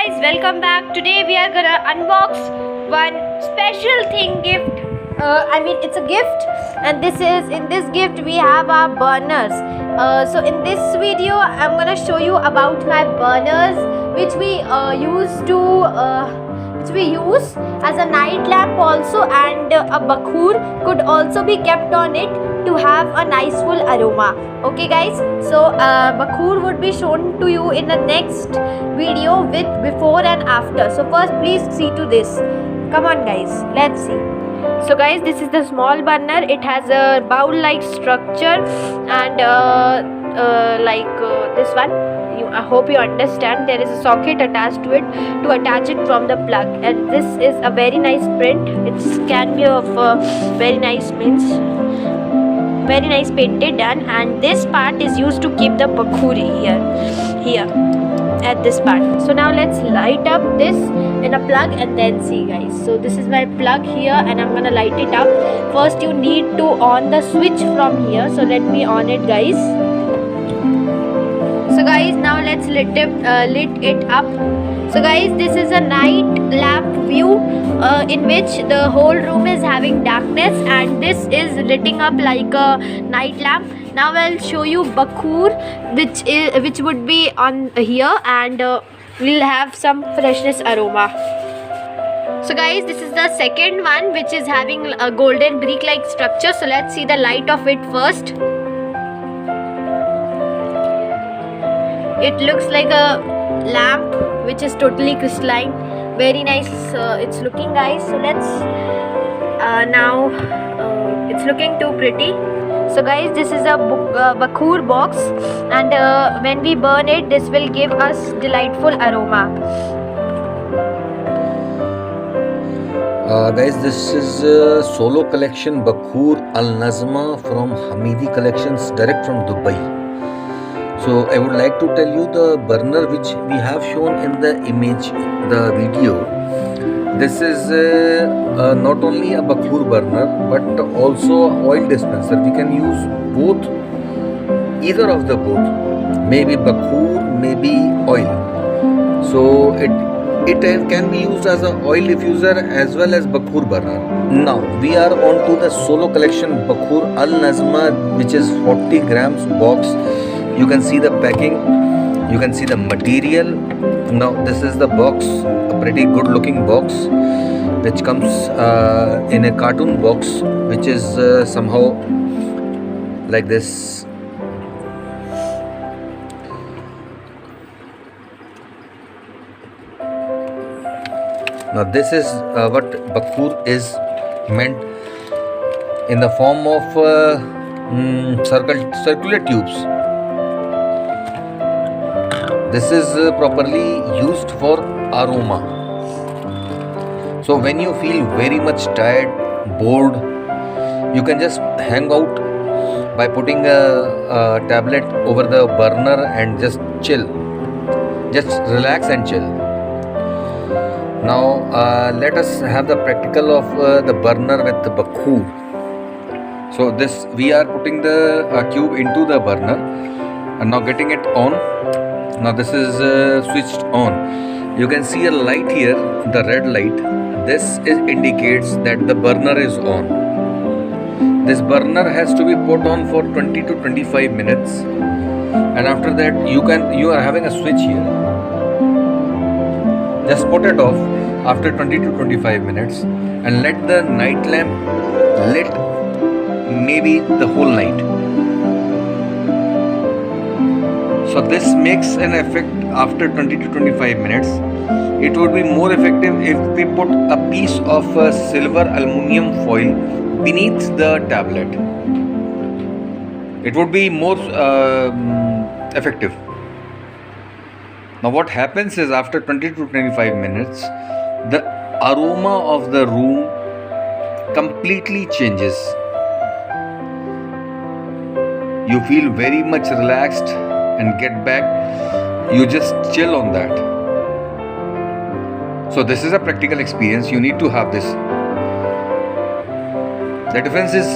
guys, welcome back. Today we are gonna unbox one special thing gift. It's a gift, and in this gift we have our burners. So in this video, I'm gonna show you about my burners, which we use as a night lamp also, and a bakhur could also be kept on it to have a nice full aroma. Okay guys, so bakhur would be shown to you in the next video with before and after. So first please see to this. Come on guys, let's see. So guys, this is the small burner. It has a bowl like structure, and this one, I hope you understand, there is a socket attached to it to attach it from the plug, and this is a very nice print. It can be of very nice painted done, and this part is used to keep the bakhur here at this part. So now let's light up this in a plug and then see guys. So this is my plug here, and I'm gonna light it up. First you need to on the switch from here, so let me on it guys. So guys, now let's lit it up. So guys, this is a night lamp view in which the whole room is having darkness, and this is lighting up like a night lamp. Now I'll show you bakhur, which would be on here, and we'll have some freshness aroma. So guys, this is the second one, which is having a golden brick like structure. So let's see the light of it first. It looks like a lamp which is totally crystalline. Very nice it's looking guys. So let's it's looking too pretty. So guys, this is a bakhur box, and when we burn it, this will give us delightful aroma. Guys, this is a solo collection bakhur Al Nazma from Hamidi Collections, direct from Dubai. So I would like to tell you the burner which we have shown in the image, the video. This is not only a bakhur burner but also oil dispenser. We can use both, either of the both, maybe bakhur, maybe oil. So it can be used as an oil diffuser as well as bakhur burner. Now we are on to the solo collection bakhur Al Nazma, which is 40 grams box. You can see the packing, you can see the material. Now this is the box, a pretty good looking box, which comes in a cartoon box, which is somehow like this. Now this is what bakhur is meant, in the form of circular tubes. This is properly used for aroma. So when you feel very much tired, bored, you can just hang out by putting a tablet over the burner and just chill. Just relax and chill. Now let us have the practical of the burner with the bakhur. So this, we are putting the cube into the burner and now getting it on. Now this is switched on. You can see a light here, the red light. This indicates that the burner is on. This burner has to be put on for 20 to 25 minutes, and after that you are having a switch here. Just put it off after 20 to 25 minutes and let the night lamp lit maybe the whole night. So this makes an effect after 20 to 25 minutes. It would be more effective if we put a piece of silver aluminium foil beneath the tablet. It would be more effective. Now what happens is, after 20 to 25 minutes, the aroma of the room completely changes. You feel very much relaxed and get back, you just chill on that. So this is a practical experience. You need to have this. The difference is,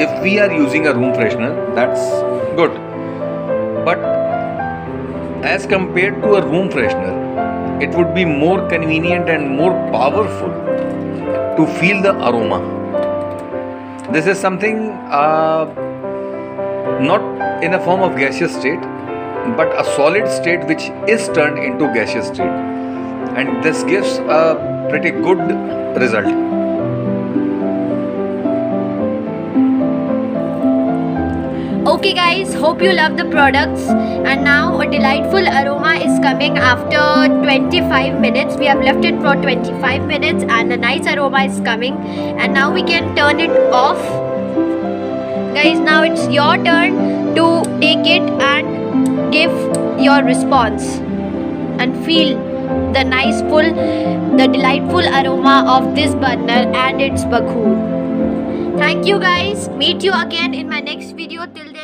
if we are using a room freshener, that's good, but as compared to a room freshener, it would be more convenient and more powerful to feel the aroma. This is something not in a form of gaseous state, but a solid state which is turned into gaseous state, and this gives a pretty good result. Okay guys, hope you love the products, and now a delightful aroma is coming after 25 minutes. We have left it for 25 minutes and a nice aroma is coming, and now we can turn it off. Guys, now it's your turn to take it and give your response and feel the nice full, the delightful aroma of this burner and its Bakhoor. Thank you guys. Meet you again in my next video. Till then,